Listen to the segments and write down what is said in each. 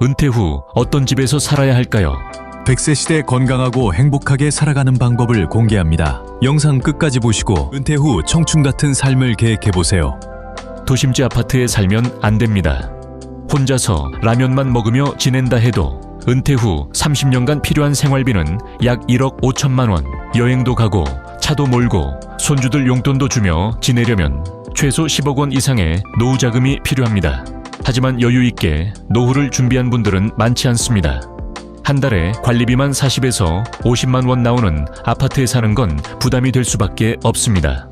은퇴 후 어떤 집에서 살아야 할까요? 100세 시대 건강하고 행복하게 살아가는 방법을 공개합니다. 영상 끝까지 보시고 은퇴 후 청춘 같은 삶을 계획해보세요. 도심지 아파트에 살면 안 됩니다. 혼자서 라면만 먹으며 지낸다 해도 은퇴 후 30년간 필요한 생활비는 약 1억 5천만 원. 여행도 가고 차도 몰고 손주들 용돈도 주며 지내려면 최소 10억 원 이상의 노후 자금이 필요합니다. 하지만 여유 있게 노후를 준비한 분들은 많지 않습니다. 한 달에 관리비만 40에서 50만 원 나오는 아파트에 사는 건 부담이 될 수밖에 없습니다.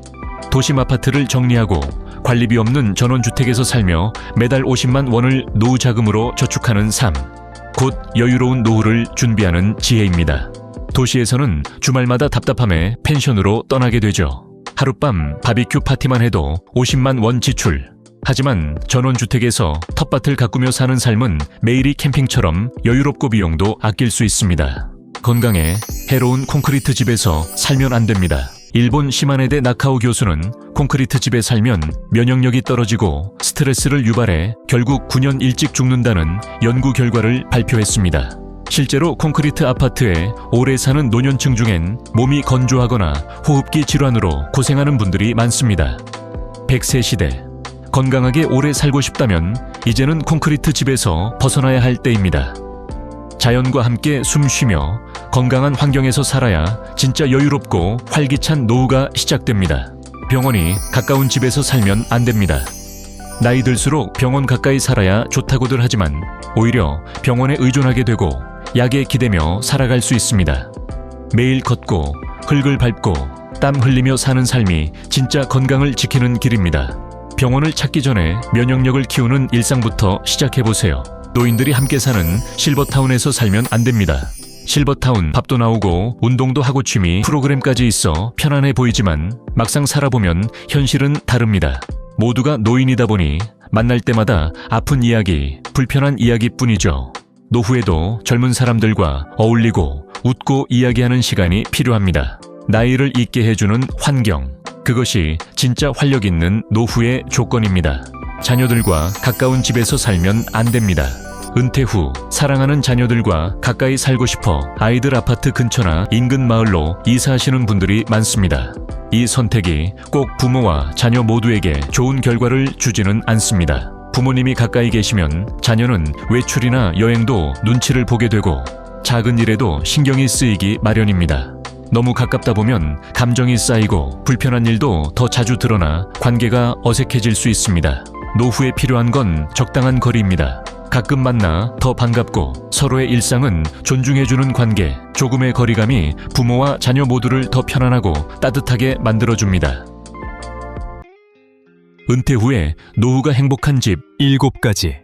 도심 아파트를 정리하고 관리비 없는 전원주택에서 살며 매달 50만 원을 노후 자금으로 저축하는 삶. 곧 여유로운 노후를 준비하는 지혜입니다. 도시에서는 주말마다 답답함에 펜션으로 떠나게 되죠. 하룻밤 바비큐 파티만 해도 50만 원 지출. 하지만 전원주택에서 텃밭을 가꾸며 사는 삶은 매일이 캠핑처럼 여유롭고 비용도 아낄 수 있습니다. 건강에 해로운 콘크리트 집에서 살면 안 됩니다. 일본 시마네대 나카오 교수는 콘크리트 집에 살면 면역력이 떨어지고 스트레스를 유발해 결국 9년 일찍 죽는다는 연구 결과를 발표했습니다. 실제로 콘크리트 아파트에 오래 사는 노년층 중엔 몸이 건조하거나 호흡기 질환으로 고생하는 분들이 많습니다. 100세 시대. 건강하게 오래 살고 싶다면 이제는 콘크리트 집에서 벗어나야 할 때입니다. 자연과 함께 숨 쉬며 건강한 환경에서 살아야 진짜 여유롭고 활기찬 노후가 시작됩니다. 병원이 가까운 집에서 살면 안 됩니다. 나이 들수록 병원 가까이 살아야 좋다고들 하지만 오히려 병원에 의존하게 되고 약에 기대며 살아갈 수 있습니다. 매일 걷고 흙을 밟고 땀 흘리며 사는 삶이 진짜 건강을 지키는 길입니다. 병원을 찾기 전에 면역력을 키우는 일상부터 시작해보세요. 노인들이 함께 사는 실버타운에서 살면 안 됩니다. 실버타운 밥도 나오고 운동도 하고 취미 프로그램까지 있어 편안해 보이지만 막상 살아보면 현실은 다릅니다. 모두가 노인이다 보니 만날 때마다 아픈 이야기, 불편한 이야기뿐이죠. 노후에도 젊은 사람들과 어울리고 웃고 이야기하는 시간이 필요합니다. 나이를 잊게 해주는 환경, 그것이 진짜 활력 있는 노후의 조건입니다. 자녀들과 가까운 집에서 살면 안 됩니다. 은퇴 후 사랑하는 자녀들과 가까이 살고 싶어 아이들 아파트 근처나 인근 마을로 이사하시는 분들이 많습니다. 이 선택이 꼭 부모와 자녀 모두에게 좋은 결과를 주지는 않습니다. 부모님이 가까이 계시면 자녀는 외출이나 여행도 눈치를 보게 되고 작은 일에도 신경이 쓰이기 마련입니다. 너무 가깝다 보면 감정이 쌓이고 불편한 일도 더 자주 드러나 관계가 어색해질 수 있습니다. 노후에 필요한 건 적당한 거리입니다. 가끔 만나 더 반갑고 서로의 일상은 존중해주는 관계, 조금의 거리감이 부모와 자녀 모두를 더 편안하고 따뜻하게 만들어줍니다. 은퇴 후에 노후가 행복한 집 7가지.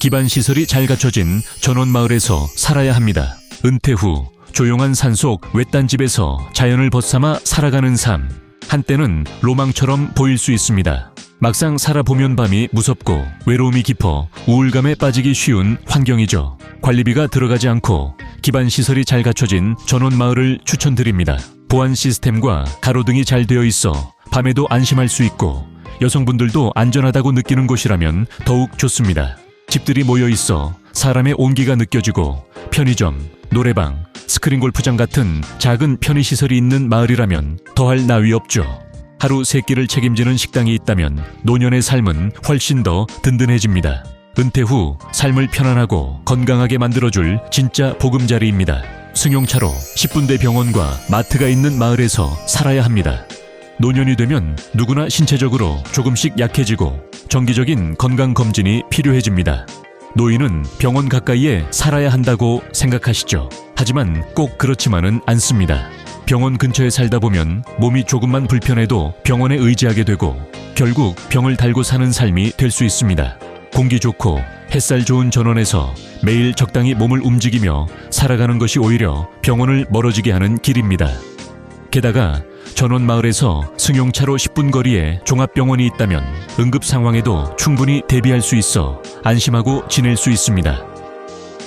기반시설이 잘 갖춰진 전원마을에서 살아야 합니다. 은퇴 후 조용한 산속 외딴 집에서 자연을 벗삼아 살아가는 삶. 한때는 로망처럼 보일 수 있습니다. 막상 살아보면 밤이 무섭고 외로움이 깊어 우울감에 빠지기 쉬운 환경이죠. 관리비가 들어가지 않고 기반시설이 잘 갖춰진 전원마을을 추천드립니다. 보안 시스템과 가로등이 잘 되어 있어 밤에도 안심할 수 있고 여성분들도 안전하다고 느끼는 곳이라면 더욱 좋습니다. 집들이 모여 있어 사람의 온기가 느껴지고 편의점, 노래방, 스크린 골프장 같은 작은 편의시설이 있는 마을이라면 더할 나위 없죠. 하루 3끼를 책임지는 식당이 있다면 노년의 삶은 훨씬 더 든든해집니다. 은퇴 후 삶을 편안하고 건강하게 만들어줄 진짜 보금자리입니다. 승용차로 10분대 병원과 마트가 있는 마을에서 살아야 합니다. 노년이 되면 누구나 신체적으로 조금씩 약해지고 정기적인 건강검진이 필요해집니다. 노인은 병원 가까이에 살아야 한다고 생각하시죠. 하지만 꼭 그렇지만은 않습니다. 병원 근처에 살다 보면 몸이 조금만 불편해도 병원에 의지하게 되고 결국 병을 달고 사는 삶이 될 수 있습니다. 공기 좋고 햇살 좋은 전원에서 매일 적당히 몸을 움직이며 살아가는 것이 오히려 병원을 멀어지게 하는 길입니다. 게다가 전원마을에서 승용차로 10분 거리에 종합병원이 있다면 응급 상황에도 충분히 대비할 수 있어 안심하고 지낼 수 있습니다.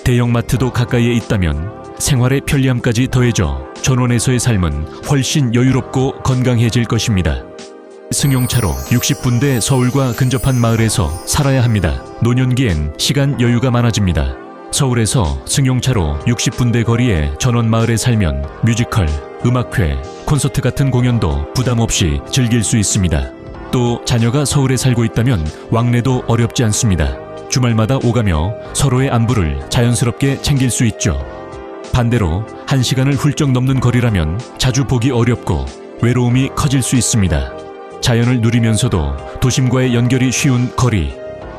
대형마트도 가까이에 있다면 생활의 편리함까지 더해져 전원에서의 삶은 훨씬 여유롭고 건강해질 것입니다. 승용차로 60분대 서울과 근접한 마을에서 살아야 합니다. 노년기엔 시간 여유가 많아집니다. 서울에서 승용차로 60분대 거리의 전원마을에 살면 뮤지컬, 음악회, 콘서트 같은 공연도 부담 없이 즐길 수 있습니다. 또 자녀가 서울에 살고 있다면 왕래도 어렵지 않습니다. 주말마다 오가며 서로의 안부를 자연스럽게 챙길 수 있죠. 반대로 1시간을 훌쩍 넘는 거리라면 자주 보기 어렵고 외로움이 커질 수 있습니다. 자연을 누리면서도 도심과의 연결이 쉬운 거리,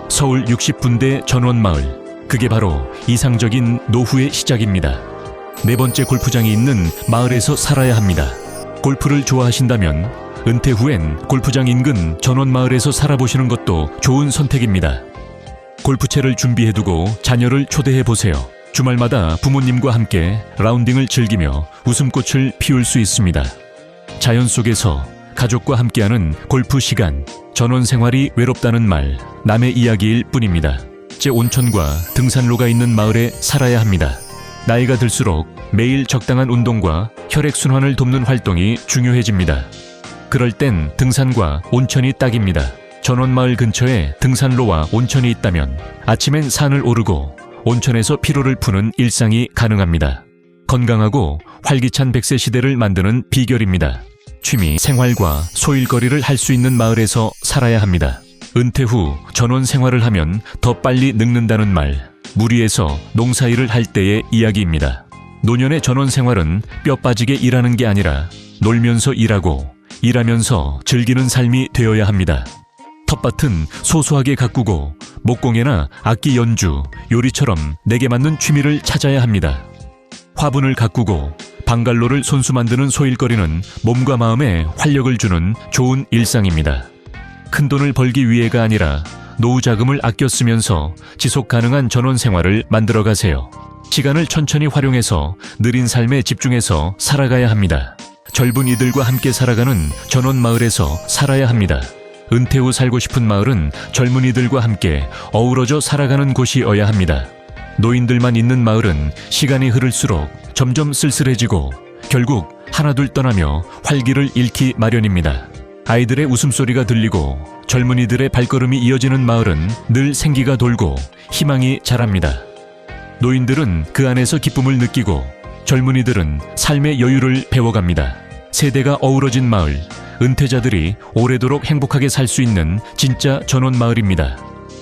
서울 60분대 전원마을. 그게 바로 이상적인 노후의 시작입니다. 4번째 골프장이 있는 마을에서 살아야 합니다. 골프를 좋아하신다면 은퇴 후엔 골프장 인근 전원마을에서 살아보시는 것도 좋은 선택입니다. 골프채를 준비해두고 자녀를 초대해보세요. 주말마다 부모님과 함께 라운딩을 즐기며 웃음꽃을 피울 수 있습니다. 자연 속에서 가족과 함께하는 골프 시간, 전원 생활이 외롭다는 말, 남의 이야기일 뿐입니다. 제 온천과 등산로가 있는 마을에 살아야 합니다. 나이가 들수록 매일 적당한 운동과 혈액순환을 돕는 활동이 중요해집니다. 그럴 땐 등산과 온천이 딱입니다. 전원마을 근처에 등산로와 온천이 있다면 아침엔 산을 오르고 온천에서 피로를 푸는 일상이 가능합니다. 건강하고 활기찬 100세 시대를 만드는 비결입니다. 취미, 생활과 소일거리를 할 수 있는 마을에서 살아야 합니다. 은퇴 후 전원 생활을 하면 더 빨리 늙는다는 말, 무리해서 농사일을 할 때의 이야기입니다. 노년의 전원 생활은 뼈 빠지게 일하는 게 아니라 놀면서 일하고 일하면서 즐기는 삶이 되어야 합니다. 텃밭은 소소하게 가꾸고 목공예나 악기 연주, 요리처럼 내게 맞는 취미를 찾아야 합니다. 화분을 가꾸고 방갈로를 손수 만드는 소일거리는 몸과 마음에 활력을 주는 좋은 일상입니다. 큰돈을 벌기 위해가 아니라 노후 자금을 아껴 쓰면서 지속 가능한 전원 생활을 만들어 가세요. 시간을 천천히 활용해서 느린 삶에 집중해서 살아가야 합니다. 젊은 이들과 함께 살아가는 전원 마을에서 살아야 합니다. 은퇴 후 살고 싶은 마을은 젊은이들과 함께 어우러져 살아가는 곳이어야 합니다. 노인들만 있는 마을은 시간이 흐를수록 점점 쓸쓸해지고 결국 하나둘 떠나며 활기를 잃기 마련입니다. 아이들의 웃음소리가 들리고 젊은이들의 발걸음이 이어지는 마을은 늘 생기가 돌고 희망이 자랍니다. 노인들은 그 안에서 기쁨을 느끼고 젊은이들은 삶의 여유를 배워갑니다. 세대가 어우러진 마을, 은퇴자들이 오래도록 행복하게 살 수 있는 진짜 전원 마을입니다.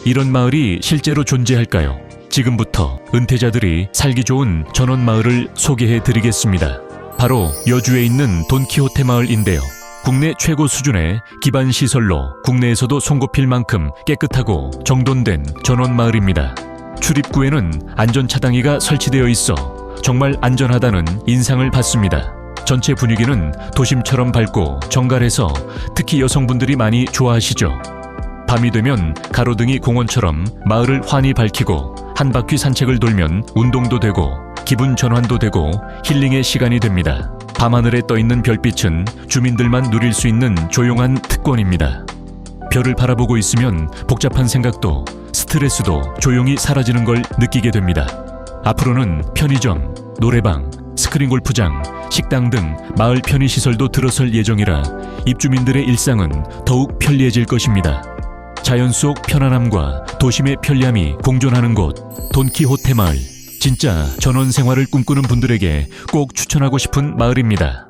이런 마을이 실제로 존재할까요? 지금부터 은퇴자들이 살기 좋은 전원 마을을 소개해 드리겠습니다. 바로 여주에 있는 돈키호테 마을인데요. 국내 최고 수준의 기반 시설로 국내에서도 손꼽힐 만큼 깨끗하고 정돈된 전원 마을입니다. 출입구에는 안전 차단기가 설치되어 있어 정말 안전하다는 인상을 받습니다. 전체 분위기는 도심처럼 밝고 정갈해서 특히 여성분들이 많이 좋아하시죠. 밤이 되면 가로등이 공원처럼 마을을 환히 밝히고 한 바퀴 산책을 돌면 운동도 되고 기분 전환도 되고 힐링의 시간이 됩니다. 밤하늘에 떠있는 별빛은 주민들만 누릴 수 있는 조용한 특권입니다. 별을 바라보고 있으면 복잡한 생각도 스트레스도 조용히 사라지는 걸 느끼게 됩니다. 앞으로는 편의점, 노래방, 스크린 골프장, 식당 등 마을 편의시설도 들어설 예정이라 입주민들의 일상은 더욱 편리해질 것입니다. 자연 속 편안함과 도심의 편리함이 공존하는 곳, 돈키호테 마을. 진짜 전원 생활을 꿈꾸는 분들에게 꼭 추천하고 싶은 마을입니다.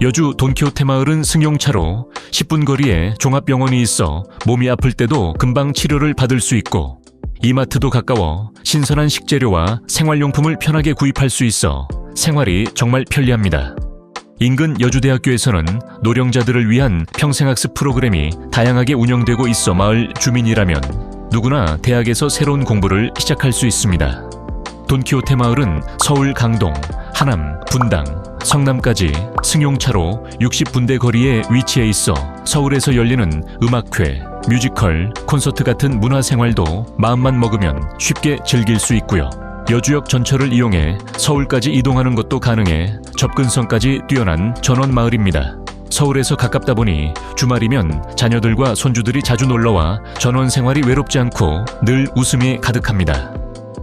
여주 돈키호테 마을은 승용차로 10분 거리에 종합병원이 있어 몸이 아플 때도 금방 치료를 받을 수 있고 이마트도 가까워 신선한 식재료와 생활용품을 편하게 구입할 수 있어 생활이 정말 편리합니다. 인근 여주대학교에서는 노령자들을 위한 평생학습 프로그램이 다양하게 운영되고 있어 마을 주민이라면 누구나 대학에서 새로운 공부를 시작할 수 있습니다. 돈키호테 마을은 서울 강동, 하남, 분당, 성남까지 승용차로 60분대 거리에 위치해 있어 서울에서 열리는 음악회, 뮤지컬, 콘서트 같은 문화생활도 마음만 먹으면 쉽게 즐길 수 있고요. 여주역 전철을 이용해 서울까지 이동하는 것도 가능해 접근성까지 뛰어난 전원 마을입니다. 서울에서 가깝다 보니 주말이면 자녀들과 손주들이 자주 놀러와 전원 생활이 외롭지 않고 늘 웃음이 가득합니다.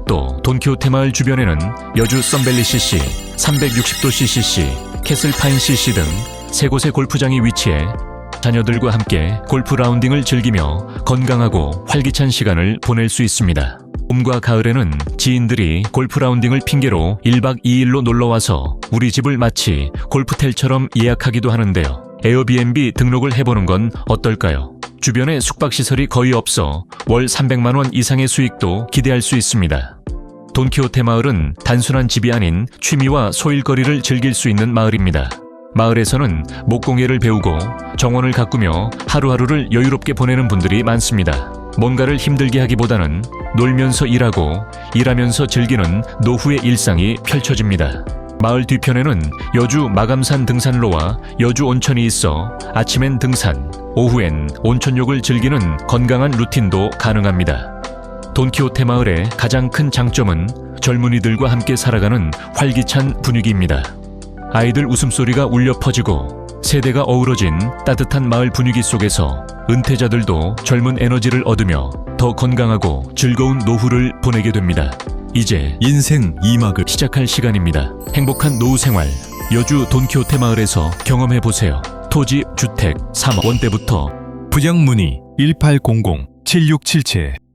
또 돈키호테 마을 주변에는 여주 썬밸리 CC, 360도 CCC, 캐슬파인 CC 등 3곳의 골프장이 위치해 자녀들과 함께 골프 라운딩을 즐기며 건강하고 활기찬 시간을 보낼 수 있습니다. 봄과 가을에는 지인들이 골프 라운딩을 핑계로 1박 2일로 놀러와서 우리 집을 마치 골프텔처럼 예약하기도 하는데요. 에어비앤비 등록을 해보는 건 어떨까요? 주변에 숙박시설이 거의 없어 월 300만 원 이상의 수익도 기대할 수 있습니다. 돈키호테 마을은 단순한 집이 아닌 취미와 소일거리를 즐길 수 있는 마을입니다. 마을에서는 목공예를 배우고 정원을 가꾸며 하루하루를 여유롭게 보내는 분들이 많습니다. 뭔가를 힘들게 하기보다는 놀면서 일하고 일하면서 즐기는 노후의 일상이 펼쳐집니다. 마을 뒤편에는 여주 마감산 등산로와 여주 온천이 있어 아침엔 등산, 오후엔 온천욕을 즐기는 건강한 루틴도 가능합니다. 돈키호테 마을의 가장 큰 장점은 젊은이들과 함께 살아가는 활기찬 분위기입니다. 아이들 웃음소리가 울려 퍼지고 세대가 어우러진 따뜻한 마을 분위기 속에서 은퇴자들도 젊은 에너지를 얻으며 더 건강하고 즐거운 노후를 보내게 됩니다. 이제 인생 2막을 시작할 시간입니다. 행복한 노후 생활, 여주 돈키호테 마을에서 경험해보세요. 토지, 주택, 3억 원대부터 부양 문의 1800-7677